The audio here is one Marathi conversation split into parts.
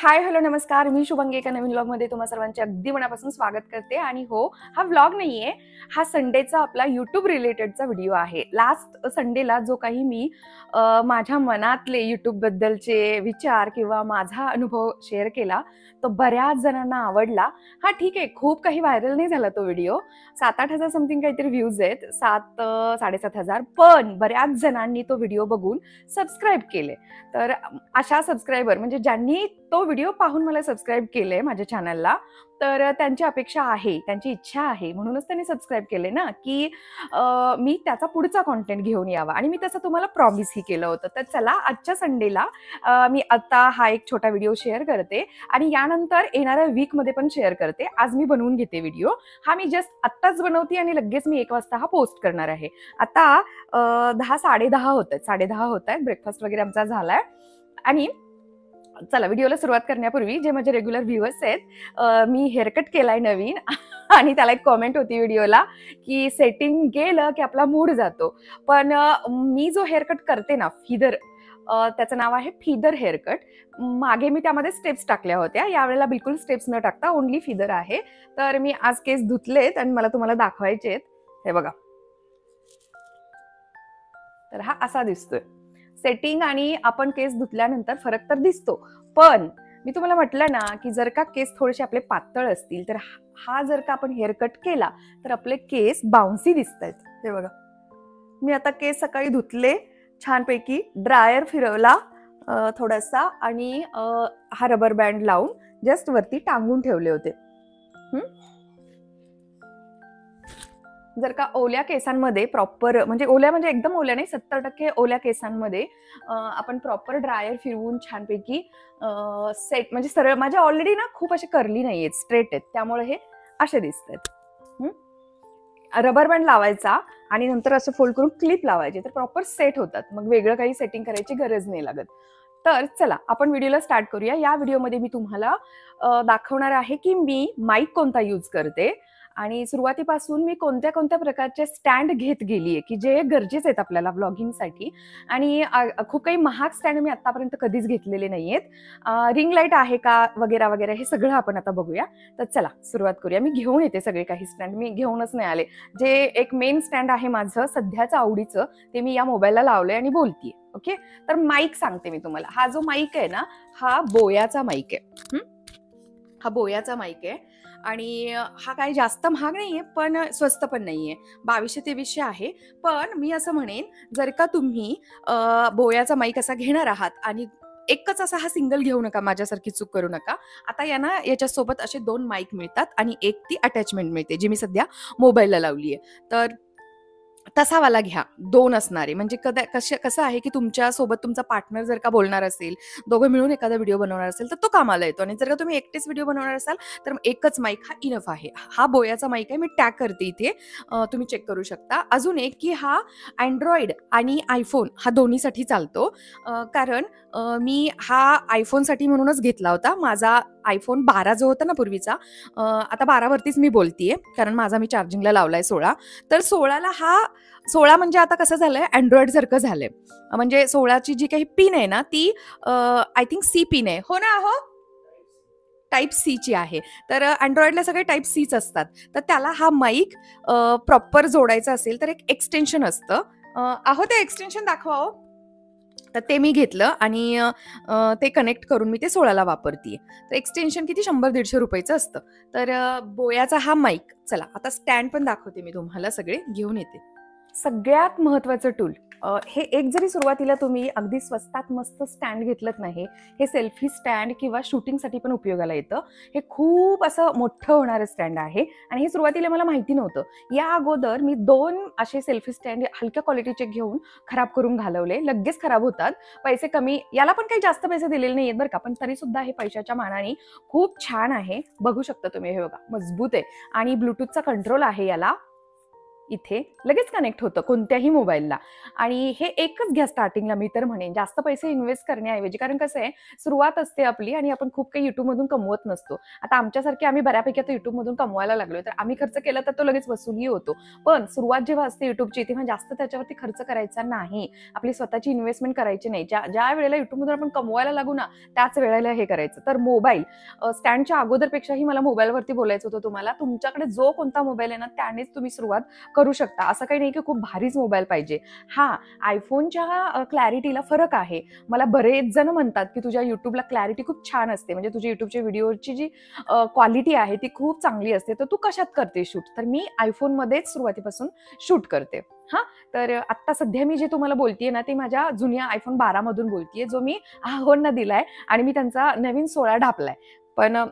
हाय हॅलो नमस्कार, मी शुभंगी एका नवीन व्लॉगमध्ये तुम्हा सर्वांचे अगदी मनापासून स्वागत करते. आणि हो, हा व्लॉग नाहीये, हा संडेचा आपला यूट्यूब रिलेटेडचा व्हिडिओ आहे. लास्ट संडेला जो काही मी माझ्या मनातले यूट्यूब बद्दलचे विचार किंवा माझा अनुभव शेअर केला, तो बऱ्याच जणांना आवडला. हा ठीक आहे, खूप काही व्हायरल नाही झाला तो व्हिडिओ. 7-8 हजार समथिंग काहीतरी व्ह्यूज आहेत, 7-7.5 पण बऱ्याच जणांनी तो व्हिडिओ बघून सबस्क्राईब केले. तर अशा सबस्क्रायबर म्हणजे ज्यांनी तो व्हिडिओ पाहून मला सबस्क्राईब केलंय माझ्या चॅनलला, तर त्यांची अपेक्षा आहे, त्यांची इच्छा आहे, म्हणूनच त्यांनी सबस्क्राईब केले ना, की मी त्याचा पुढचा कंटेंट घेऊन यावा. आणि मी तसं तुम्हाला प्रॉमिसही केलं होतं. तर चला, आजच्या संडेला मी आता हा एक छोटा व्हिडिओ शेअर करते आणि यानंतर येणाऱ्या वीकमध्ये पण शेअर करते. आज मी बनवून घेते व्हिडिओ. हा मी जस्ट आत्ताच बनवते आणि लगेच मी 1 वाजता हा पोस्ट करणार आहे. आता 10-10:30 होत आहेत, 10:30 होत आहेत. ब्रेकफास्ट वगैरे आमचा झालाय. आणि चला, व्हिडिओला सुरुवात करण्यापूर्वी जे माझे रेग्युलर व्ह्युअर्स आहेत, मी हेअरकट केलाय नवीन आणि त्याला एक कॉमेंट होती व्हिडिओला, की सेटिंग गेलं की आपला मूड जातो. पण मी जो हेअरकट करते ना, फिदर, त्याचं नाव आहे फिदर हेअरकट. मागे मी त्यामध्ये स्टेप्स टाकल्या होत्या, यावेळेला बिलकुल स्टेप्स न टाकता ओनली फिदर आहे. तर मी आज केस धुतलेत आणि मला तुम्हाला दाखवायचे आहेत. हे बघा, तर हा असा दिसतोय. सेटिंग आणि आपण केस धुतल्यानंतर फरक तर दिसतो, पण मी तुम्हाला म्हटलं ना, की जर का केस थोडेसे आपले पातळ असतील तर हा जर का आपण हेअरकट केला तर आपले केस बाउन्सी दिसतायत. हे बघा, मी आता केस सकाळी धुतले, छानपैकी ड्रायर फिरवला थोडासा, आणि हा रबर बँड लावून जस्ट वरती टांगून ठेवले होते. जर का ओल्या केसांमध्ये प्रॉपर, म्हणजे ओल्या म्हणजे एकदम ओल्या नाही, 70% ओल्या केसांमध्ये आपण प्रॉपर ड्रायर फिरवून छानपैकी सेट, म्हणजे सरळ, माझ्या ऑलरेडी ना खूप असे कर्ली नाही आहेत, स्ट्रेट आहेत, त्यामुळे हे असे दिसत आहेत. रबर बँड लावायचा आणि नंतर असं फोल्ड करून क्लिप लावायची, तर प्रॉपर सेट होतात. मग वेगळं काही सेटिंग करायची गरज नाही लागत. तर चला, आपण व्हिडिओला स्टार्ट करूया. या व्हिडिओमध्ये मी तुम्हाला दाखवणार आहे की मी माईक कोणता यूज करते आणि सुरुवातीपासून मी कोणत्या कोणत्या प्रकारचे स्टँड घेत गेलीये, की जे गरजेचे आहेत आपल्याला व्लॉगिंगसाठी. आणि खूप काही महाग स्टँड मी आतापर्यंत कधीच घेतलेले नाहीयेत. रिंग लाईट आहे का वगैरे वगैरे, हे सगळं आपण आता बघूया. तर चला सुरुवात करूया. मी घेऊन येते सगळे काही स्टँड, मी घेऊनच नाही आले. जे एक मेन स्टँड आहे माझं सध्याचं आवडीचं, ते मी या मोबाईलला लावलंय आणि बोलतीये. ओके, तर माईक सांगते मी तुम्हाला. हा जो माईक आहे ना, हा बोयाचा माईक आहे. हा बोयाचा माईक आहे आणि हा काही जास्त महाग नाहीये, पण स्वस्त पण नाहीये. 2200-2300 आहे. पण मी असं म्हणेन, जर का तुम्ही बोयाचा माईक असा घेणार आहात आणि एकच असा हा सिंगल घेऊ नका, माझ्यासारखी चूक करू नका. आता याच्यासोबत असे 2 माईक मिळतात आणि एक ती अटॅचमेंट मिळते, जी मी सध्या मोबाईलला लावली आहे. तर तसा वाला घ्या, 2 असणारे. म्हणजे कसं आहे, की तुमच्या सोबत तुमचा पार्टनर जर का बोलणार असेल, दोघं मिळून एखादा व्हिडिओ बनवणार असेल, तर तो कामाला येतो. आणि जर का तुम्ही एकटेच व्हिडिओ बनवणार असाल, तर एकच माईक हा इनफ आहे. हा बोयाचा माईक आहे, मी टॅग करते इथे, तुम्ही चेक करू शकता. अजून एक, की हा Android आणि iPhone हा दोन्हीसाठी चालतो. कारण मी हा iPhoneसाठी म्हणूनच घेतला होता. माझा iPhone 12 जो होता ना पूर्वीचा, आता 12 वरतीच मी बोलतीये, कारण माझा मी चार्जिंगला लावलाय 16. तर 16 म्हणजे आता कसं झालंय, अँड्रॉइड सारखं झालंय. म्हणजे 16ची जी काही पिन आहे ना, ती आय थिंक सी पिन आहे, हो ना? हो, टाईप सीची आहे. तर अँड्रॉइडला सगळे टाईप सीच असतात. तर त्याला हा माईक प्रॉपर जोडायचा असेल तर एक एक्सटेन्शन असतं. अहो, ते एक्सटेन्शन दाखवा हो. तर ते मी घेतलं आणि ते कनेक्ट करून मी ते 16ला वापरतीये. तर एक्सटेन्शन किती, 100-150 रुपयाचं असतं. तर बोयाचा हा माईक. चला, आता स्टँड पण दाखवते मी तुम्हाला, सगळे घेऊन येते. सगळ्यात महत्त्वाचं टूल, हे एक जरी सुरुवातीला तुम्ही अगदी स्वस्तात मस्त स्टँड घेतलंत नाही, हे सेल्फी स्टँड किंवा शूटिंगसाठी पण उपयोगाला येतं. हे खूप असं मोठं होणारं स्टँड आहे आणि हे सुरुवातीला मला माहिती नव्हतं. या अगोदर मी 2 असे सेल्फी स्टँड हलक्या क्वालिटीचे घेऊन खराब करून घालवले. लगेच खराब होतात, पैसे कमी. याला पण काही जास्त पैसे दिलेले नाहीयेत बरं का, पण तरी सुद्धा हे पैशाच्या मानाने खूप छान आहे. बघू शकता तुम्ही, हे बघा, मजबूत आहे आणि ब्लूटूथचा कंट्रोल आहे याला. इथे लगेच कनेक्ट होतं कोणत्याही मोबाईलला. आणि हे एकच घ्या स्टार्टिंगला, मी तर म्हणेन जास्त पैसे इन्व्हेस्ट करण्याऐवजी. कारण कसं आहे, सुरुवात असते आपली आणि आपण खूप काही युट्यूबमधून कमवत नसतो. आता आमच्यासारखे आम्ही बऱ्यापैकी आता युट्यूबमधून कमवायला लागलोय, तर आम्ही खर्च केला तर तो लगेच वसूलही होतो. पण सुरुवात जेव्हा असते युट्यूबची, तेव्हा जास्त त्याच्यावरती खर्च करायचा नाही. आपली स्वतःची इन्व्हेस्टमेंट करायची नाही. ज्या वेळेला युट्यूबमधून आपण कमवायला लागू ना, त्याच वेळेला हे करायचं. तर मोबाईल स्टँडच्या अगोदरपेक्षाही मला मोबाईलवरती बोलायचं होतं तुम्हाला. तुमच्याकडे जो कोणता मोबाईल आहे ना, त्यानेच तुम्ही सुरुवात करू शकता. असं काही नाही की खूप भारीच मोबाईल पाहिजे. हा, आयफोनच्या क्लॅरिटीला फरक आहे. मला बरेच जण म्हणतात की तुझ्या युट्यूबला क्लॅरिटी खूप छान असते, म्हणजे तुझ्या युट्यूबच्या व्हिडिओची जी क्वालिटी आहे ती खूप चांगली असते, तर तू कशात करते शूट? तर मी आयफोनमध्येच सुरुवातीपासून शूट करते. हा, तर आता सध्या मी जे तुम्हाला बोलतीये ना, ते माझ्या जुन्या आयफोन 12 मधून बोलतीये, जो मी आहोंना दिलाय आणि मी त्यांचा नवीन 16 ढापलाय. पण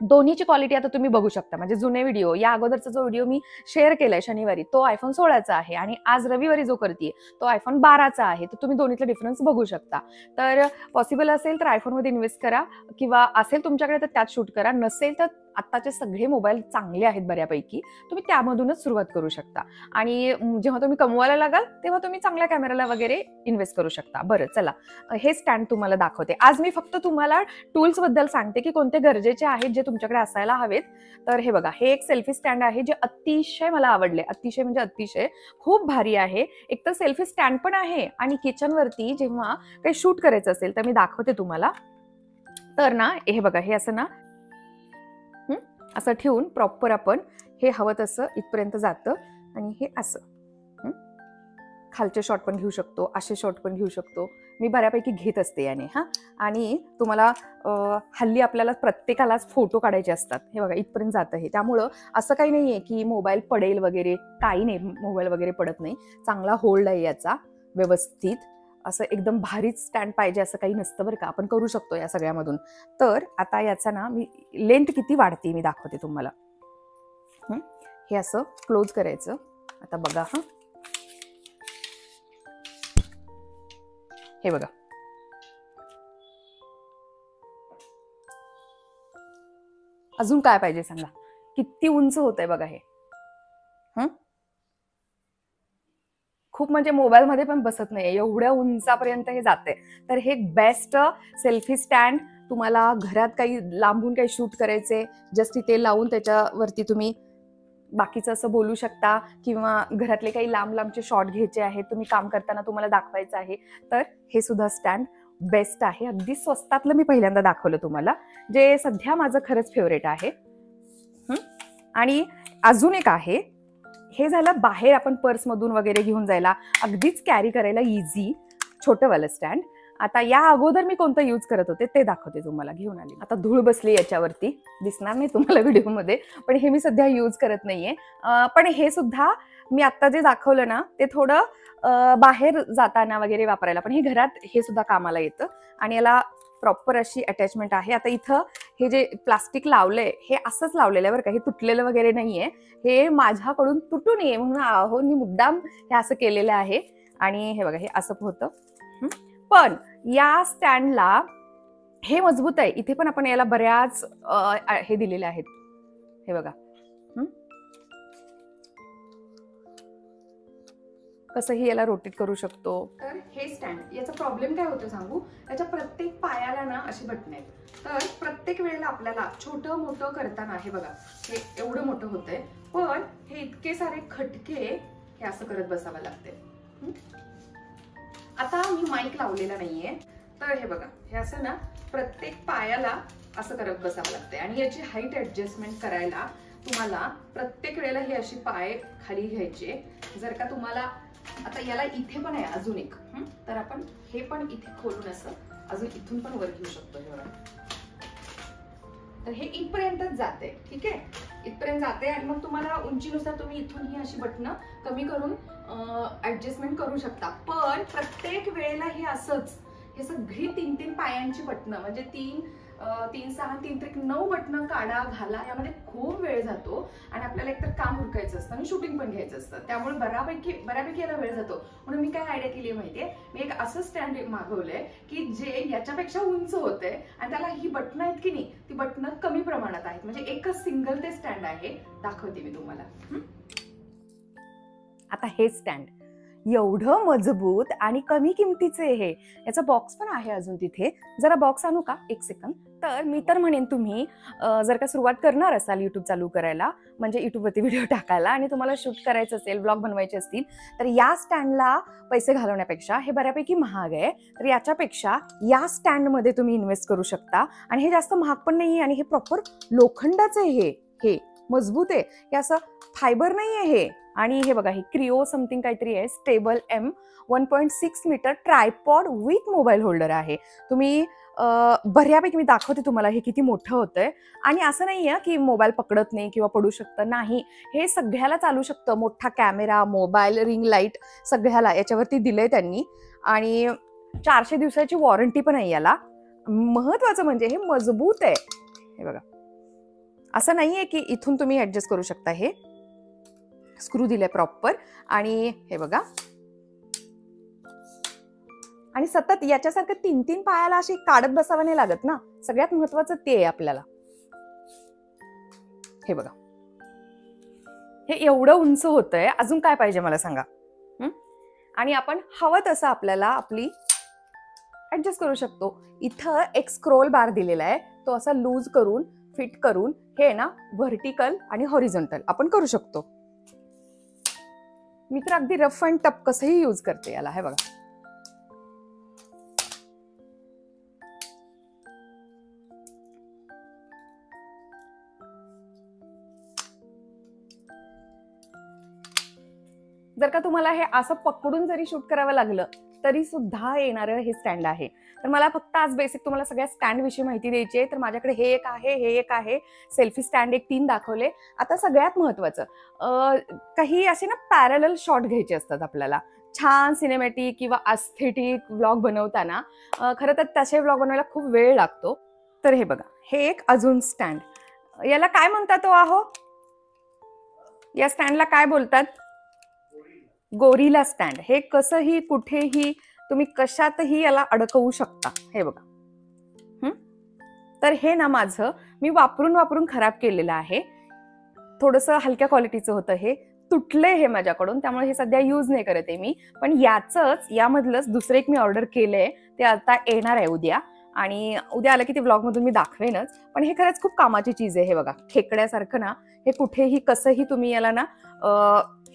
दोन्हीची क्वालिटी आता तुम्ही बघू शकता. म्हणजे जुने व्हिडिओ, या अगोदरचा जो व्हिडिओ मी शेअर केलाय शनिवारी, तो आयफोन 16चा आहे आणि आज रविवारी जो करतेय तो आयफोन 12चा आहे. तर तुम्ही दोन्हीतला डिफरन्स बघू शकता. तर पॉसिबल असेल तर आयफोनमध्ये इन्व्हेस्ट करा, किंवा असेल तुमच्याकडे तर त्यात शूट करा. नसेल तर आत्ताचे सगळे मोबाईल चांगले आहेत बऱ्यापैकी, तुम्ही त्यामधूनच सुरुवात करू शकता. आणि जेव्हा तुम्ही कमवायला लागाल तेव्हा तुम्ही चांगल्या कॅमेराला वगैरे इन्व्हेस्ट करू शकता. बरं, चला हे स्टँड तुम्हाला दाखवते. आज मी फक्त तुम्हाला टूल्स बद्दल सांगते की कोणते गरजेचे आहेत, जे तुमच्याकडे असायला हवेत. तर हे बघा, हे एक सेल्फी स्टँड आहे, जे अतिशय मला आवडले. अतिशय म्हणजे अतिशय खूप भारी आहे. एक तर सेल्फी स्टँड पण आहे, आणि किचनवरती जेव्हा काही शूट करायचं असेल तर मी दाखवते तुम्हाला. तर ना, हे बघा, हे असं ना असं ठेवून प्रॉपर आपण हे हवं तसं इथपर्यंत जातं, आणि हे असं खालचे शॉट पण घेऊ शकतो, असे शॉट पण घेऊ शकतो. मी बऱ्यापैकी घेत असते याने. हा, आणि तुम्हाला हल्ली आपल्याला प्रत्येकालाच फोटो काढायचे असतात. हे बघा, इथपर्यंत जातं हे. त्यामुळं असं काही नाहीये की मोबाईल पडेल वगैरे, काही नाही, मोबाईल वगैरे पडत नाही. चांगला होल्ड आहे याचा, व्यवस्थित. असं एकदम भारीच स्टँड पाहिजे असं काही नसतं बरं का, आपण करू शकतो या सगळ्यामधून. तर आता याचा ना मी लेंथ किती वाढते मी दाखवते तुम्हाला. हे असं क्लोज करायचं. आता बघा, हा, हे बघा, अजून काय पाहिजे सांगा? किती उंच होत आहे बघा हे. खूप म्हणजे मोबाईलमध्ये पण बसत नाही, एवढ्या उंचापर्यंत हे जाते. तर हे बेस्ट सेल्फी स्टँड. तुम्हाला घरात काही लांबून काही शूट करायचे, जस्ट इथे लावून त्याच्यावरती तुम्ही बाकीचं असं बोलू शकता, किंवा घरातले काही लांब लांबचे शॉट घ्यायचे आहेत, तुम्ही काम करताना तुम्हाला दाखवायचं आहे, तर हे सुद्धा स्टँड बेस्ट आहे. अगदी स्वस्तातलं मी पहिल्यांदा दाखवलं तुम्हाला, जे सध्या माझं खरंच फेवरेट आहे. आणि अजून एक आहे, हे झालं बाहेर आपण पर्समधून वगैरे घेऊन जायला, अगदीच कॅरी करायला इझी छोटंवालं स्टँड. आता या अगोदर मी कोणतं यूज करत होते ते दाखवते तुम्हाला. घेऊन आली, आता धूळ बसली याच्यावरती, दिसणार नाही तुम्हाला व्हिडिओमध्ये, पण हे मी सध्या यूज करत नाहीये. पण हे सुद्धा मी आता जे दाखवलं ना, ते थोडं बाहेर जाताना वगैरे वापरायला, पण हे घरात हे सुद्धा कामाला येतं. आणि याला प्रॉपर अशी अटॅचमेंट आहे. आता इथं हे जे प्लास्टिक लावलंय, हे असंच लावलेलं आहे बरं का, हे तुटलेलं वगैरे नाहीये. हे माझ्याकडून तुटू नये म्हणून आहोंनी मुद्दाम हे असं केलेलं आहे. आणि हे बघा, हे असं होतं. पण या स्टँडला हे मजबूत आहे. इथे पण आपण याला बऱ्याच हे दिलेले आहेत. हे बघा, कसंही याला रोटेट करू शकतो. तर हे स्टँड, याचा प्रॉब्लेम काय होतो सांगू? याच्या प्रत्येक पायाला ना अशी बटणं आहेत. तर प्रत्येक वेळेला आपल्याला छोटं मोठं करताना हे बघा, हे एवढं मोठं होतंय, पण हे इतके सारे खटके हे असं करत बसावं लागते. आता मी माईक लावलेला नाहीये, तर हे बघा, हे असं ना प्रत्येक पायाला असं करत बसावं लागते. आणि याची हाईट ऍडजस्टमेंट करायला तुम्हाला प्रत्येक वेळेला हे अशी पाय खाली घ्यायचे. जर का तुम्हाला आता याला इथे पण आहे अजून एक, तर आपण हे पण इथे खोलून असं अजून इथून पण वर घेऊ शकतो. हे बघा, तर हे इथपर्यंतच जाते. ठीक आहे, इथपर्यंत जाते. आणि मग तुम्हाला उंचीनुसार तुम्ही इथून ही अशी बटणं कमी करून ऍडजस्टमेंट करू शकता. पण प्रत्येक वेळेला हे असंच, हे सगळी 3-3 पायांची बटणं, म्हणजे 3, 6, 3, 9 बटणं काढा घाला, यामध्ये खूप वेळ जातो. आणि आपल्याला एकतर काम उरकायचं असतं आणि शूटिंग पण घ्यायचं असतं, त्यामुळे बऱ्यापैकी याला वेळ जातो. म्हणून मी काय आयडिया केली माहितीये, मी एक असं स्टँड मागवलंय की जे याच्यापेक्षा उंच होतंय, आणि त्याला ही बटणं आहेत की नाही, ती बटणं कमी प्रमाणात आहेत. म्हणजे एकच सिंगल ते स्टँड आहे. दाखवते मी तुम्हाला. आता हे स्टँड एवढं मजबूत आणि कमी किमतीचे हे, याचा बॉक्स पण आहे अजून तिथे. जरा बॉक्स आणू का, एक सेकंद. तर मी तर म्हणेन तुम्ही जर का सुरुवात करणार असाल युट्यूब चालू करायला, म्हणजे युट्यूबवरती व्हिडिओ टाकायला आणि तुम्हाला शूट करायचं असेल, ब्लॉग बनवायचे असतील, तर या स्टँडला पैसे घालवण्यापेक्षा हे बऱ्यापैकी महाग आहे, तर याच्यापेक्षा या स्टँडमध्ये तुम्ही इन्व्हेस्ट करू शकता. आणि हे जास्त महाग पण नाही आणि हे प्रॉपर लोखंडाचं आहे, हे मजबूत आहे, हे असं फायबर नाही आहे हे. आणि हे बघा, हे क्रिओ समथिंग काहीतरी आहे, stable M 1.6 metre tripod with mobile holder आहे. तुम्ही बऱ्यापैकी मी दाखवते तुम्हाला हे किती मोठं होतंय. आणि असं नाही आहे की मोबाईल पकडत नाही किंवा पडू शकतं, नाही, हे सगळ्याला चालू शकतं. मोठा कॅमेरा, मोबाईल, रिंग लाईट सगळ्याला याच्यावरती दिलंय त्यांनी. आणि 400 दिवसाची वॉरंटी पण आहे याला. महत्वाचं म्हणजे हे मजबूत आहे. हे बघा, असं नाहीये की इथून तुम्ही ऍडजस्ट करू शकता, हे स्क्रू दिले प्रॉपर. आणि हे बघा, आणि सतत याच्यासारखं 3-3 पायाला अशी काढत बसावं नाही लागत ना, सगळ्यात महत्वाचं ते आहे आपल्याला. हे बघा, हे एवढं उंच होतंय, अजून काय पाहिजे मला सांगा. आणि आपण हवं तसं आपल्याला आपली ऍडजस्ट करू शकतो. इथं एक स्क्रोल बार दिलेला आहे, तो असा लूज करून फिट करून हे ना व्हर्टिकल आणि हॉरिझॉन्टल आपण करू शकतो. मी तर अगदी रफ अँड टफ कसंही यूज करते याला. हे बघा, जर का तुम्हाला हे असं पकडून जरी शूट करावं लागलं तरी सुद्धा येणारं हे स्टँड आहे. तर मला फक्त आज बेसिक तुम्हाला सगळ्या स्टँड विषयी माहिती द्यायची आहे. तर माझ्याकडे हे एक आहे, हे एक आहे, सेल्फी स्टँड एक 3 दाखवले. आता सगळ्यात महत्वाचं, काही असे ना पॅरलल शॉट घ्यायचे असतात आपल्याला, छान सिनेमॅटिक किंवा एस्थेटिक व्लॉग बनवताना. खरं तर तसे व्लॉग बनवायला खूप वेळ लागतो. तर हे बघा, हे एक अजून स्टँड, याला काय म्हणतात आहो, या स्टँडला काय बोलतात, गोरिला स्टँड. हे कसंही कुठेही तुम्ही कशातही याला अडकवू शकता. हे बघा, तर हे ना माझं मी वापरून खराब केलेलं आहे. थोडंसं हलक्या क्वालिटीचं होतं, हे तुटले हे माझ्याकडून, त्यामुळे हे सध्या यूज नाही करत आहे मी. पण यामधलंच दुसरं एक मी ऑर्डर केलंय, ते आता येणार आहे उद्या. आणि उद्या आलं की ते व्लॉग मधून मी दाखवेनच. पण हे खरंच खूप कामाची चीज आहे. हे बघा, खेकड्यासारखं ना, हे कुठेही कसंही तुम्ही याला ना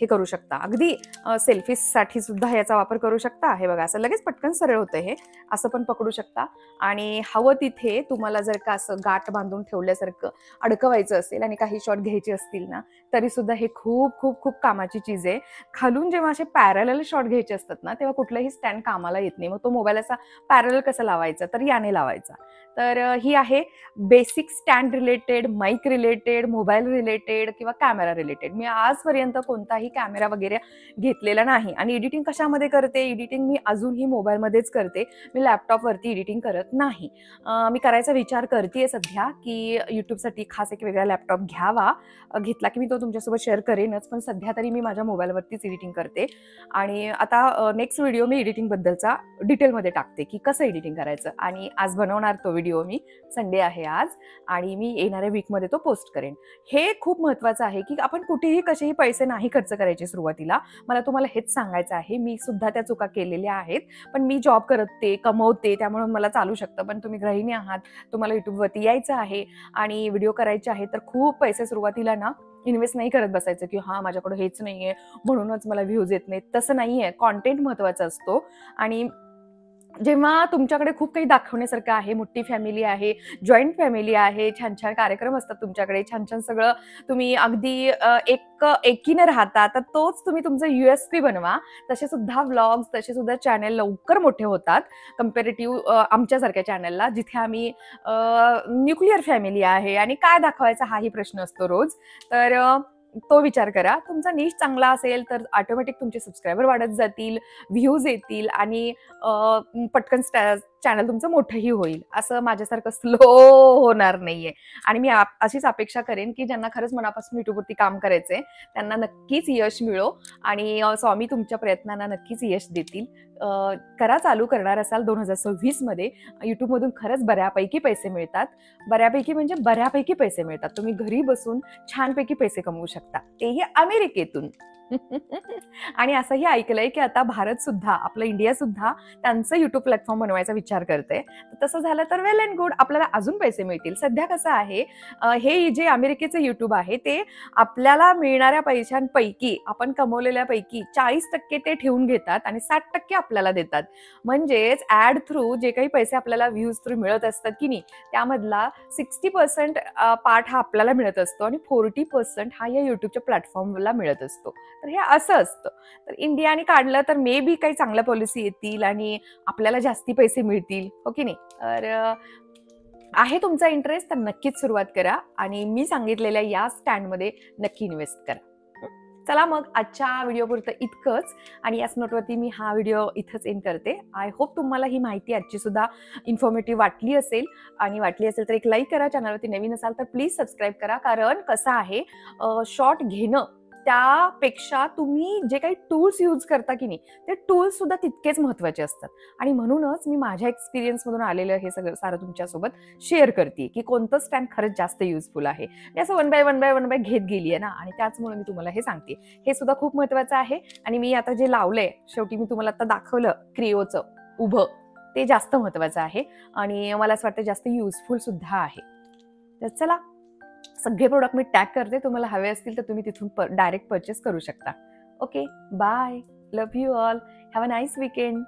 हे करू शकता. अगदी सेल्फीसाठी सुद्धा याचा वापर करू शकता. हे बघा, असं लगेच पटकन सरळ होतं, हे असं पण पकडू शकता. आणि हवं तिथे तुम्हाला जर का असं गाठ बांधून ठेवल्यासारखं अडकवायचं असेल आणि काही शॉट घ्यायचे असतील ना, तरी सुद्धा हे खूप खूप खूप कामाची चीज आहे. खालून जेव्हा असे पॅरलल शॉट घ्यायचे असतात ना, तेव्हा कुठलंही स्टँड कामाला येत नाही. मग तो मोबाईल असा पॅरलल कसा लावायचा, तर याने लावायचा. तर ही आहे basic stand related, mic related, mobile related किंवा कॅमेरा रिलेटेड. मी आजपर्यंत कोणताही कॅमेरा वगैरे घेतलेला नाही. आणि एडिटिंग कशामध्ये करते, एडिटिंग मी अजूनही मोबाईलमध्येच करते. मी लॅपटॉपवरती एडिटिंग करत नाही. मी करायचा विचार करते सध्या की युट्यूबसाठी खास एक वेगळा लॅपटॉप घ्यावा. घेतला की मी तो तुमच्यासोबत शेअर करेनच, पण सध्या तरी मी माझ्या मोबाईलवरतीच एडिटिंग करते. आणि आता नेक्स्ट व्हिडिओ मी एडिटिंगबद्दलचा डिटेलमध्ये टाकते की कसं एडिटिंग करायचं. आणि आज बनवणार तो व्हिडिओ मी, संडे आहे आज, आणि मी येणाऱ्या वीकमध्ये तो पोस्ट करेन. हे खूप महत्त्वाचं आहे की आपण कुठेही कसेही पैसे नाही खर्च करायचे सुरुवातीला. मला तुम्हाला हेच सांगायचं आहे. मी सुद्धा त्या चुका केलेल्या आहेत, पण मी जॉब करते, कमवते, त्यामुळे मला चालू शकतं. पण तुम्ही गृहिणी आहात, तुम्हाला युट्यूबवरती यायचं आहे आणि व्हिडिओ करायचे आहे, तर खूप पैसे सुरुवातीला ना इन्व्हेस्ट नाही करत बसायचं की हा माझ्याकडे हेच नाहीये म्हणूनच मला व्ह्यूज येत नाहीत. तसं नाहीये. कॉन्टेंट महत्त्वाचा असतो. आणि जेव्हा तुमच्याकडे खूप काही दाखवण्यासारखं आहे, मोठी फॅमिली आहे, जॉईंट फॅमिली आहे, छान छान कार्यक्रम असतात तुमच्याकडे, छान छान सगळं तुम्ही अगदी एकीने राहता, तर तोच तुम्ही तुमचा USP बनवा. तसे सुद्धा व्लॉग्स, तसे सुद्धा चॅनल लवकर मोठे होतात कम्पॅरेटिव्ह आमच्यासारख्या चॅनलला, जिथे आम्ही न्यूक्लिअर फॅमिली आहे आणि काय दाखवायचा हाही प्रश्न असतो रोज. तर तो विचार करा. तुमचा निश चांगला असेल तर ऑटोमॅटिक तुमचे सबस्क्रायबर वाढत जातील, व्ह्यूज येतील आणि पटकन चॅनल तुमचं मोठंही होईल. असं माझ्यासारखं स्लो होणार नाहीये. आणि मी अशीच अपेक्षा करेन की ज्यांना खरंच मनापासून युट्यूबवरती काम करायचंय त्यांना नक्कीच यश मिळो. आणि स्वामी तुमच्या प्रयत्नांना नक्कीच यश देतील. करा, चालू करणार असाल 2026 मध्ये. युट्यूबमधून खरंच बऱ्यापैकी पैसे मिळतात. बऱ्यापैकी म्हणजे बऱ्यापैकी पैसे मिळतात. तुम्ही घरी बसून छानपैकी पैसे कमवू शकता, तेही अमेरिकेतून. आणि असंही ऐकलंय की आता भारत सुद्धा, आपलं इंडिया सुद्धा त्यांचं YouTube प्लॅटफॉर्म बनवायचा विचार करते. तसं झालं तर वेल एंड गुड, आपल्याला अजून पैसे मिळतील. सध्या कसं आहे, हे जे अमेरिकेचं YouTube आहे ते आपल्याला मिळणाऱ्या पैशांपैकी, आपण कमवलेल्यापैकी 40% ते ठेवून घेतात आणि 60% आपल्याला देतात. म्हणजेच ॲड थ्रू जे काही पैसे आपल्याला व्ह्यूज थ्रू मिळत असतात की नाही, त्यामधला 60% पार्ट हा आपल्याला मिळत असतो आणि 40% हा या YouTubeच्या प्लॅटफॉर्मला मिळत असतो. तर हे असं असतं. तर इंडियाने काढलं तर मे बी काही चांगल्या पॉलिसी येतील आणि आपल्याला जास्ती पैसे मिळतील, हो की नाही? तर आहे तुमचा इंटरेस्ट तर नक्कीच सुरुवात करा आणि मी सांगितलेल्या या स्टँडमध्ये नक्की इन्व्हेस्ट करा. चला मग आजच्या व्हिडिओपुरतं इतकंच आणि याच नोटवरती मी हा व्हिडिओ इथंच एंड करते. आय होप तुम्हाला ही माहिती आजची सुद्धा इन्फॉर्मेटिव्ह वाटली असेल आणि वाटली असेल तर एक लाईक करा. चॅनलवरती नवीन असाल तर प्लीज सबस्क्राईब करा. कारण कसं आहे, शॉर्ट घेणं त्यापेक्षा तुम्ही जे काही टूल्स यूज करता की नाही, ते टूल्स सुद्धा तितकेच महत्त्वाचे असतात आणि म्हणूनच मी माझ्या एक्सपिरियन्समधून आलेलं हे सगळं सारं तुमच्यासोबत शेअर करते की कोणतं स्टँड खरंच जास्त युजफुल आहे. मी असं वन बाय घेत गेली आहे ना आणि त्याचमुळे मी तुम्हाला हे सांगते. हे सुद्धा खूप महत्त्वाचं आहे आणि मी आता जे लावलंय, शेवटी मी तुम्हाला आता दाखवलं क्रिओचं उभं, ते जास्त महत्त्वाचं आहे आणि मला असं वाटतं जास्त युजफुल सुद्धा आहे. तर चला, सगळे प्रोडक्ट मी टॅग करते. तुम्हाला हवे असतील तर तुम्ही तिथून डायरेक्ट परचेस करू शकता. Okay, bye. Love you all. Have a nice weekend.